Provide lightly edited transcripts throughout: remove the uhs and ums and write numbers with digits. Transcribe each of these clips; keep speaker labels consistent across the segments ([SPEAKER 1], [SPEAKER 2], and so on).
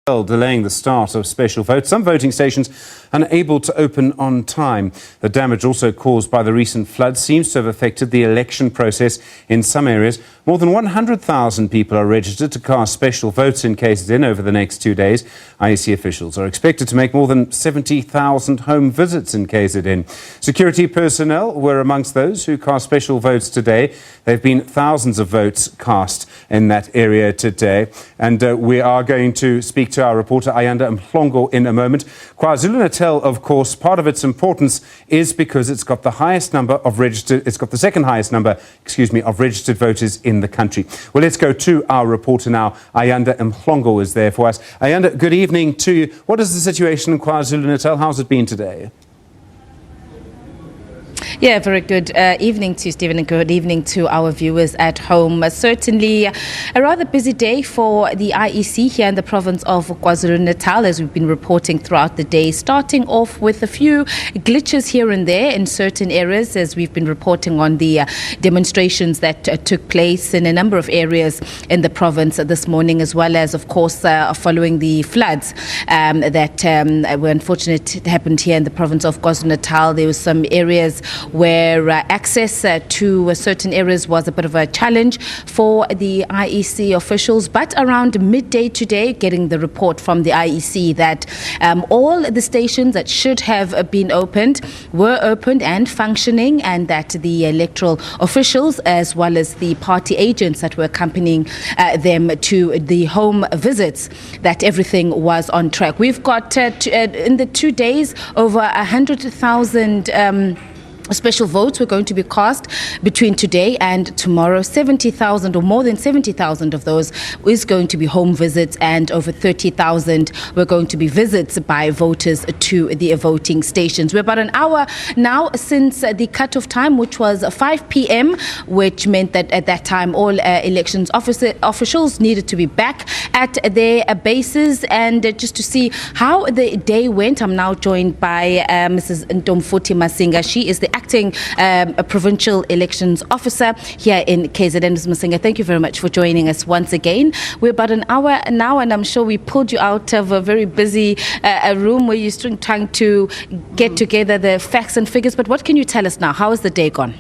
[SPEAKER 1] Delaying the start of special votes. Some voting stations unable to open on time. The damage also caused by the recent floods seems to have affected the election process in some areas. More than 100,000 people are registered to cast special votes in KZN over the next 2 days. IEC officials are expected to make more than 70,000 home visits in KZN. Security personnel were amongst those who cast special votes today. There have been thousands of votes cast in that area today. And we are going to speak to our reporter Ayanda Mhlongo in a moment. KwaZulu-Natal, of course, part of its importance is because it's got the second highest number, of registered voters in the country. Well, let's go to our reporter now. Ayanda Mhlongo is there for us. Ayanda, good evening to you. What is the situation in KwaZulu-Natal? How's it been today?
[SPEAKER 2] Yeah, very good evening to you, Stephen, and good evening to our viewers at home. Certainly a rather busy day for the IEC here in the province of KwaZulu-Natal, as we've been reporting throughout the day, starting off with a few glitches here and there in certain areas, as we've been reporting on the demonstrations that took place in a number of areas in the province this morning, as well as, of course, following the floods that were unfortunate happened here in the province of KwaZulu-Natal. There were some areas where access to certain areas was a bit of a challenge for the IEC officials. But around midday today, getting the report from the IEC that all the stations that should have been opened were opened and functioning, and that the electoral officials, as well as the party agents that were accompanying them to the home visits, that everything was on track. We've got in the 2 days over 100,000 special votes were going to be cast between today and tomorrow. 70,000 or more than 70,000 of those is going to be home visits, and over 30,000 were going to be visits by voters to the voting stations. We're about an hour now since the cutoff time, which was 5 p.m., which meant that at that time all elections officials needed to be back at their bases. And just to see how the day went, I'm now joined by Mrs. Ntomfuthi Masinga. She is the acting provincial elections officer here in KZN. Ms. Masinga, thank you very much for joining us once again. We're about an hour now, and I'm sure we pulled you out of a very busy room where you're still trying to get together the facts and figures. But what can you tell us now? How has the day gone?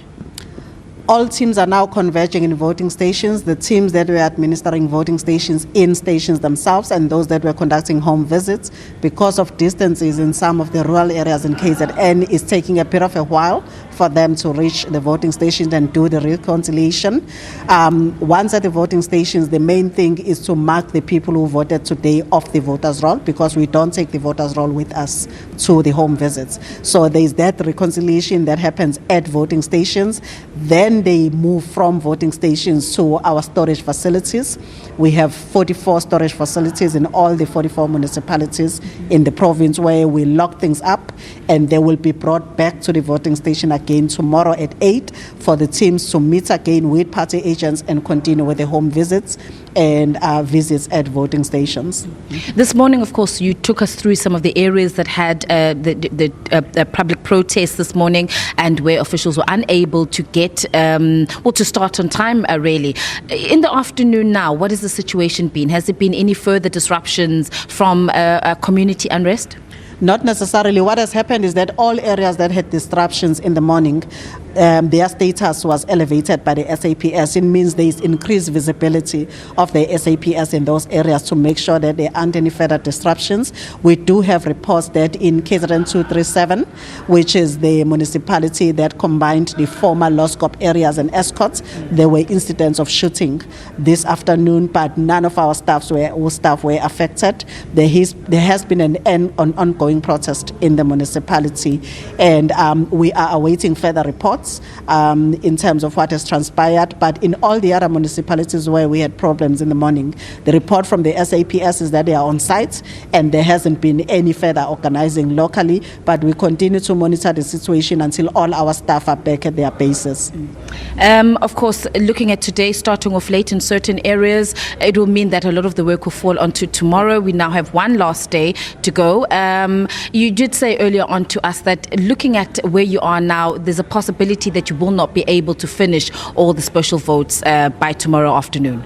[SPEAKER 3] All teams are now converging in voting stations. The teams that were administering voting stations in stations themselves, and those that were conducting home visits, because of distances in some of the rural areas in KZN, is taking a bit of a while for them to reach the voting stations and do the reconciliation. Once at the voting stations, the main thing is to mark the people who voted today off the voters' roll, because we don't take the voters' roll with us to the home visits. So there is that reconciliation that happens at voting stations. Then they move from voting stations to our storage facilities. We have 44 storage facilities in all the 44 municipalities in the province, where we lock things up, and they will be brought back to the voting station again tomorrow at 8 for the teams to meet again with party agents and continue with the home visits and visits at voting stations.
[SPEAKER 2] This morning, of course, you took us through some of the areas that had the public protests this morning, and where officials were unable to get to start on time, really. In the afternoon now, what has the situation been? Has there been any further disruptions from community unrest?
[SPEAKER 3] Not necessarily. What has happened is that all areas that had disruptions in the morning, their status was elevated by the SAPS. It means there is increased visibility of the SAPS in those areas to make sure that there aren't any further disruptions. We do have reports that in KZN 237, which is the municipality that combined the former Loskop areas and Escorts, there were incidents of shooting this afternoon, but none of our staff were affected. There has been an ongoing protest in the municipality, and we are awaiting further reports in terms of what has transpired. But in all the other municipalities where we had problems in the morning, the report from the SAPS is that they are on site, and there hasn't been any further organizing locally, but we continue to monitor the situation until all our staff are back at their bases.
[SPEAKER 2] Of course, looking at today, starting off late in certain areas, it will mean that a lot of the work will fall onto tomorrow. We now have one last day to go. You did say earlier on to us that looking at where you are now, there's a possibility that you will not be able to finish all the special votes by tomorrow afternoon.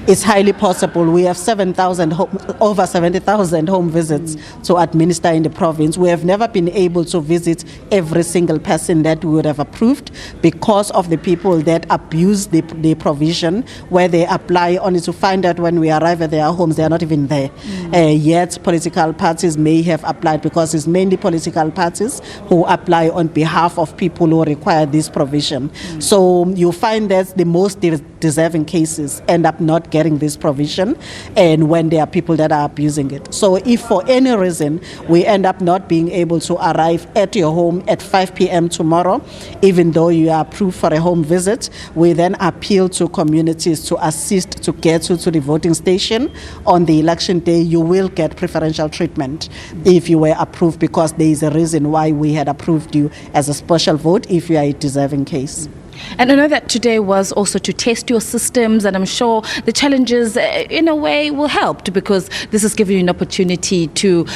[SPEAKER 3] It's highly possible. We have over 70,000 home visits to administer in the province. We have never been able to visit every single person that we would have approved because of the people that abuse the provision, where they apply only to find out when we arrive at their homes, they are not even there. Yet political parties may have applied, because it's mainly political parties who apply on behalf of people who require this provision. So you find that the most deserving cases end up not getting this provision, and when there are people that are abusing it. So if for any reason we end up not being able to arrive at your home at 5 p.m. tomorrow, even though you are approved for a home visit, we then appeal to communities to assist to get you to the voting station. On the election day, you will get preferential treatment if you were approved, because there is a reason why we had approved you as a special vote if you are a deserving case.
[SPEAKER 2] And I know that today was also to test your systems, and I'm sure the challenges in a way will help, because this has given you an opportunity to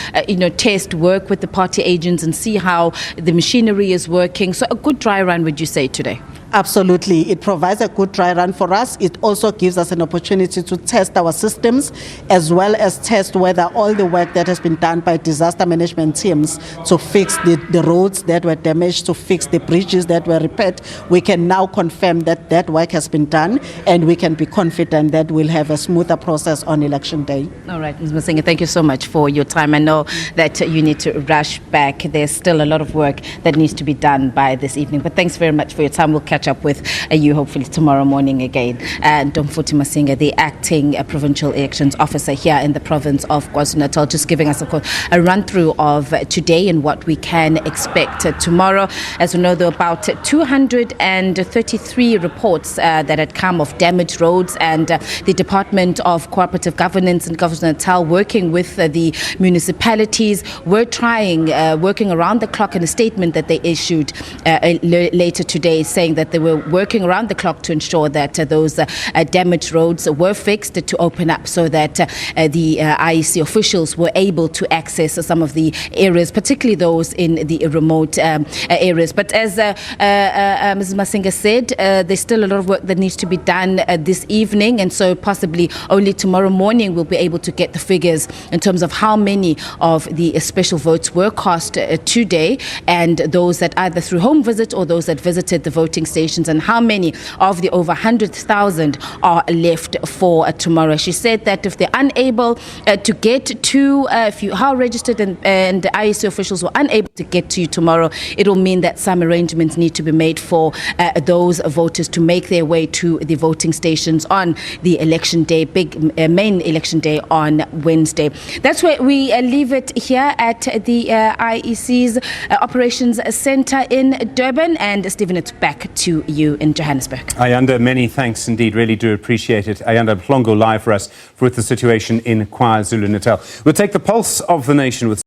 [SPEAKER 2] test, work with the party agents and see how the machinery is working. So a good dry run, would you say, today?
[SPEAKER 3] Absolutely. It provides a good dry run for us. It also gives us an opportunity to test our systems, as well as test whether all the work that has been done by disaster management teams to fix the roads that were damaged, to fix the bridges that were repaired, we can now confirm that that work has been done, and we can be confident that we'll have a smoother process on election day.
[SPEAKER 2] All right, Ms. Masinga, thank you so much for your time. I know that you need to rush back. There's still a lot of work that needs to be done by this evening, but thanks very much for your time. We'll catch up with you hopefully tomorrow morning again. And Domfuti Masinga, the acting provincial elections officer here in the province of KwaZulu-Natal, just giving us a run through of today and what we can expect tomorrow. As we know, there were about 233 reports that had come of damaged roads, and the Department of Cooperative Governance in KwaZulu-Natal, working with the municipalities, were working around the clock, in a statement that they issued later today, saying that they were working around the clock to ensure that those damaged roads were fixed, to open up so that the IEC officials were able to access some of the areas, particularly those in the remote areas. But as Mrs. Masinga said, there's still a lot of work that needs to be done this evening, and so possibly only tomorrow morning we'll be able to get the figures in terms of how many of the special votes were cast today, and those that either through home visit or those that visited the voting stations, and how many of the over 100,000 are left for tomorrow. She said that if they're unable to get to, if you are registered and the IEC officials were unable to get to you tomorrow, it will mean that some arrangements need to be made for those voters to make their way to the voting stations on the election day, main election day on Wednesday. That's where we leave it here at the IEC's Operations Centre in Durban. And Stephen, it's back to you in Johannesburg.
[SPEAKER 1] Ayanda, many thanks indeed. Really do appreciate it. Ayanda Mhlongo live for us with the situation in KwaZulu-Natal. We'll take the pulse of the nation with